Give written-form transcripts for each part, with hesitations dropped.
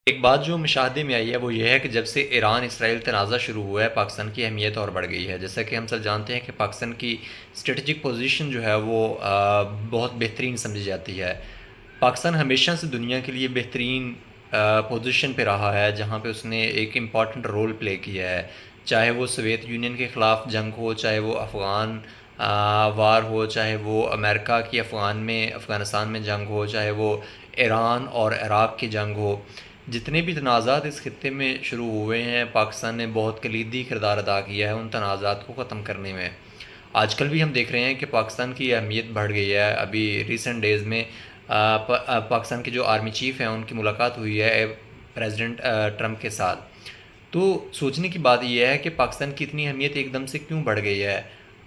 ایک بات جو مشاہدے میں آئی ہے وہ یہ ہے کہ جب سے ایران اسرائیل تنازع شروع ہوا ہے پاکستان کی اہمیت اور بڑھ گئی ہے. جیسا کہ ہم سب جانتے ہیں کہ پاکستان کی اسٹریٹجک پوزیشن جو ہے وہ بہت بہترین سمجھی جاتی ہے. پاکستان ہمیشہ سے دنیا کے لیے بہترین پوزیشن پہ رہا ہے جہاں پہ اس نے ایک امپورٹنٹ رول پلے کیا ہے. چاہے وہ سوویت یونین کے خلاف جنگ ہو، چاہے وہ افغان وار ہو، چاہے وہ امریکہ کی افغانستان میں جنگ ہو، چاہے وہ ایران اور عراق کی جنگ ہو. جتنے بھی تنازعات اس خطے میں شروع ہوئے ہیں پاکستان نے بہت کلیدی کردار ادا کیا ہے ان تنازعات کو ختم کرنے میں. آج کل بھی ہم دیکھ رہے ہیں کہ پاکستان کی اہمیت بڑھ گئی ہے. ابھی ریسنٹ ڈیز میں پاکستان کے جو آرمی چیف ہیں ان کی ملاقات ہوئی ہے پریزیڈنٹ ٹرمپ کے ساتھ. تو سوچنے کی بات یہ ہے کہ پاکستان کی اتنی اہمیت ایک دم سے کیوں بڑھ گئی ہے.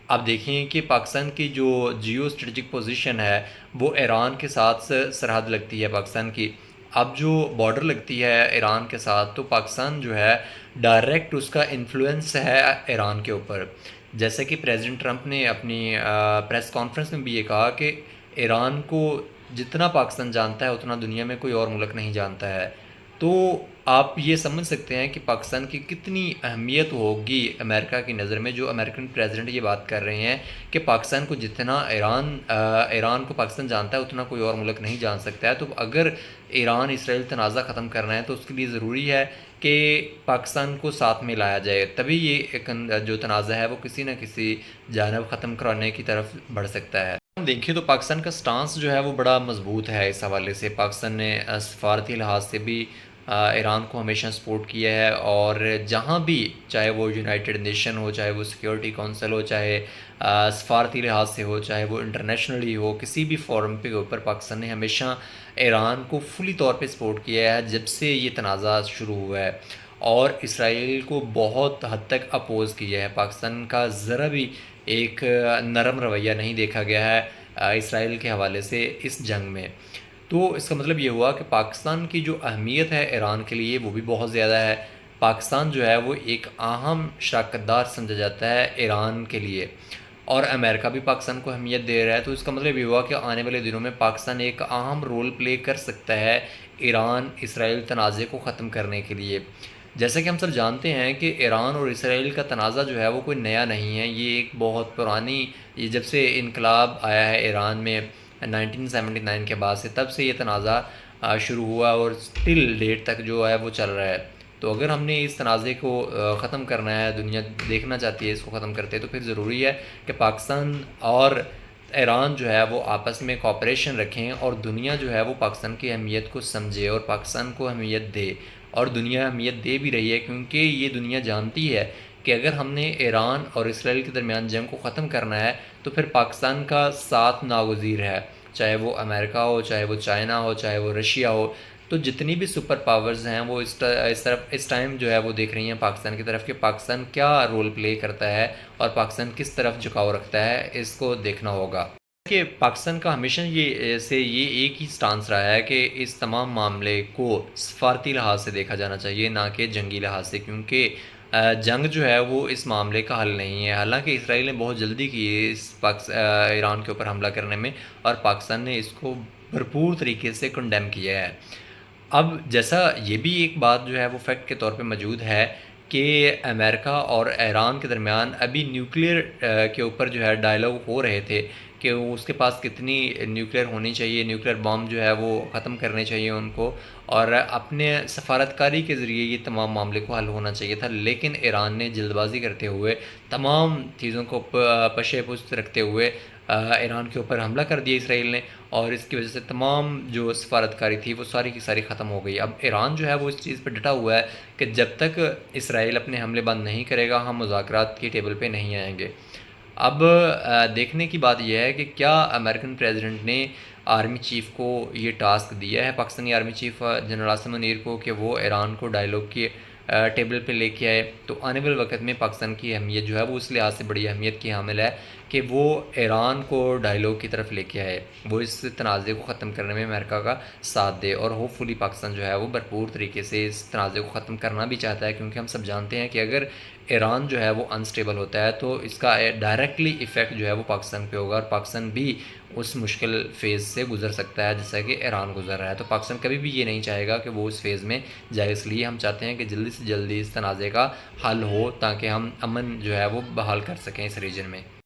آپ دیکھیں کہ پاکستان کی جو جیو اسٹریٹجک پوزیشن ہے وہ ایران کے ساتھ سرحد لگتی ہے پاکستان کی. اب جو بارڈر لگتی ہے ایران کے ساتھ تو پاکستان جو ہے ڈائریکٹ اس کا انفلوئنس ہے ایران کے اوپر. جیسے کہ پریزیڈنٹ ٹرمپ نے اپنی پریس کانفرنس میں بھی یہ کہا کہ ایران کو جتنا پاکستان جانتا ہے اتنا دنیا میں کوئی اور ملک نہیں جانتا ہے. تو آپ یہ سمجھ سکتے ہیں کہ پاکستان کی کتنی اہمیت ہوگی امریکہ کی نظر میں. جو امریکن پریزیڈنٹ یہ بات کر رہے ہیں کہ پاکستان کو جتنا ایران کو پاکستان جانتا ہے اتنا کوئی اور ملک نہیں جان سکتا ہے. تو اگر ایران اسرائیل تنازع ختم کرنا ہے تو اس کے لیے ضروری ہے کہ پاکستان کو ساتھ میں لایا جائے. تبھی یہ جو تنازع ہے وہ کسی نہ کسی جانب ختم کرانے کی طرف بڑھ سکتا ہے. ہم دیکھیں تو پاکستان کا سٹانس جو ہے وہ بڑا مضبوط ہے. اس حوالے سے پاکستان نے سفارتی لحاظ سے بھی ایران کو ہمیشہ سپورٹ کیا ہے اور جہاں بھی چاہے وہ یونائٹڈ نیشن ہو، چاہے وہ سیکیورٹی کونسل ہو، چاہے سفارتی لحاظ سے ہو، چاہے وہ انٹرنیشنلی ہو، کسی بھی فورم پہ اوپر پاکستان نے ہمیشہ ایران کو فلی طور پہ سپورٹ کیا ہے جب سے یہ تنازع شروع ہوا ہے. اور اسرائیل کو بہت حد تک اپوز کیا ہے. پاکستان کا ذرا بھی ایک نرم رویہ نہیں دیکھا گیا ہے اسرائیل کے حوالے سے اس جنگ میں. تو اس کا مطلب یہ ہوا کہ پاکستان کی جو اہمیت ہے ایران کے لیے وہ بھی بہت زیادہ ہے. پاکستان جو ہے وہ ایک اہم شراکت دار سمجھا جاتا ہے ایران کے لیے اور امریکہ بھی پاکستان کو اہمیت دے رہا ہے. تو اس کا مطلب یہ ہوا کہ آنے والے دنوں میں پاکستان ایک اہم رول پلے کر سکتا ہے ایران اسرائیل تنازع کو ختم کرنے کے لیے. جیسا کہ ہم سب جانتے ہیں کہ ایران اور اسرائیل کا تنازع جو ہے وہ کوئی نیا نہیں ہے. یہ ایک بہت پرانی، یہ جب سے انقلاب آیا ہے ایران میں 1979 کے بعد سے تب سے یہ تنازع شروع ہوا اور اسٹل ڈیٹ تک جو ہے وہ چل رہا ہے. تو اگر ہم نے اس تنازع کو ختم کرنا ہے، دنیا دیکھنا چاہتی ہے اس کو ختم کرتے، تو پھر ضروری ہے کہ پاکستان اور ایران جو ہے وہ آپس میں کوآپریشن رکھیں اور دنیا جو ہے وہ پاکستان کی اہمیت کو سمجھے اور پاکستان کو اہمیت دے. اور دنیا اہمیت دے بھی رہی ہے کیونکہ یہ دنیا جانتی ہے کہ اگر ہم نے ایران اور اسرائیل کے درمیان جنگ کو ختم کرنا ہے تو پھر پاکستان کا ساتھ ناگزیر ہے. چاہے وہ امریکہ ہو، چاہے وہ چائنا ہو، چاہے وہ رشیا ہو. تو جتنی بھی سپر پاورز ہیں وہ اس ٹائم جو ہے وہ دیکھ رہی ہیں پاکستان کی طرف کہ پاکستان کیا رول پلے کرتا ہے اور پاکستان کس طرف جھکاؤ رکھتا ہے. اس کو دیکھنا ہوگا کہ پاکستان کا ہمیشہ یہ ایک ہی سٹانس رہا ہے کہ اس تمام معاملے کو سفارتی لحاظ سے دیکھا جانا چاہیے نہ کہ جنگی لحاظ سے، کیونکہ جنگ جو ہے وہ اس معاملے کا حل نہیں ہے. حالانکہ اسرائیل نے بہت جلدی کی ہے ایران کے اوپر حملہ کرنے میں اور پاکستان نے اس کو بھرپور طریقے سے کنڈیم کیا ہے. اب جیسا یہ بھی ایک بات جو ہے وہ فیکٹ کے طور پہ موجود ہے کہ امریکہ اور ایران کے درمیان ابھی نیوکلیئر کے اوپر جو ہے ڈائلاگ ہو رہے تھے کہ اس کے پاس کتنی نیوکلیئر ہونی چاہیے، نیوکلیئر بام جو ہے وہ ختم کرنے چاہیے ان کو اور اپنے سفارتکاری کے ذریعے یہ تمام معاملے کو حل ہونا چاہیے تھا. لیکن ایران نے جلد بازی کرتے ہوئے تمام چیزوں کو پشے پشت رکھتے ہوئے ایران کے اوپر حملہ کر دیا اسرائیل نے اور اس کی وجہ سے تمام جو سفارتکاری تھی وہ ساری کی ساری ختم ہو گئی. اب ایران جو ہے وہ اس چیز پہ ڈٹا ہوا ہے کہ جب تک اسرائیل اپنے حملے بند نہیں کرے گا ہم مذاکرات کی ٹیبل پہ نہیں آئیں گے. اب دیکھنے کی بات یہ ہے کہ کیا امریکن پریزیڈنٹ نے آرمی چیف کو یہ ٹاسک دیا ہے، Pakistani army chief general Asim Munir کو، کہ وہ ایران کو ڈائلاگ کی ٹیبل پہ لے کے آئے. تو آنے والے وقت میں پاکستان کی اہمیت جو ہے وہ اس لحاظ سے بڑی اہمیت کی حامل ہے کہ وہ ایران کو ڈائلاگ کی طرف لے کے آئے، وہ اس تنازع کو ختم کرنے میں امریکہ کا ساتھ دے. اور ہوپ فلی پاکستان جو ہے وہ بھرپور طریقے سے اس تنازع کو ختم کرنا بھی چاہتا ہے کیونکہ ہم سب جانتے ہیں کہ اگر ایران جو ہے وہ انسٹیبل ہوتا ہے تو اس کا ڈائریکٹلی ایفیکٹ جو ہے وہ پاکستان پہ ہوگا اور پاکستان بھی اس مشکل فیز سے گزر سکتا ہے جیسا کہ ایران گزر رہا ہے. تو پاکستان کبھی بھی یہ نہیں چاہے گا کہ وہ اس فیز میں جائے. اس لیے ہم چاہتے ہیں کہ جلدی سے جلدی اس تنازع کا حل ہو تاکہ ہم امن جو ہے وہ بحال کر سکیں اس ریجن میں.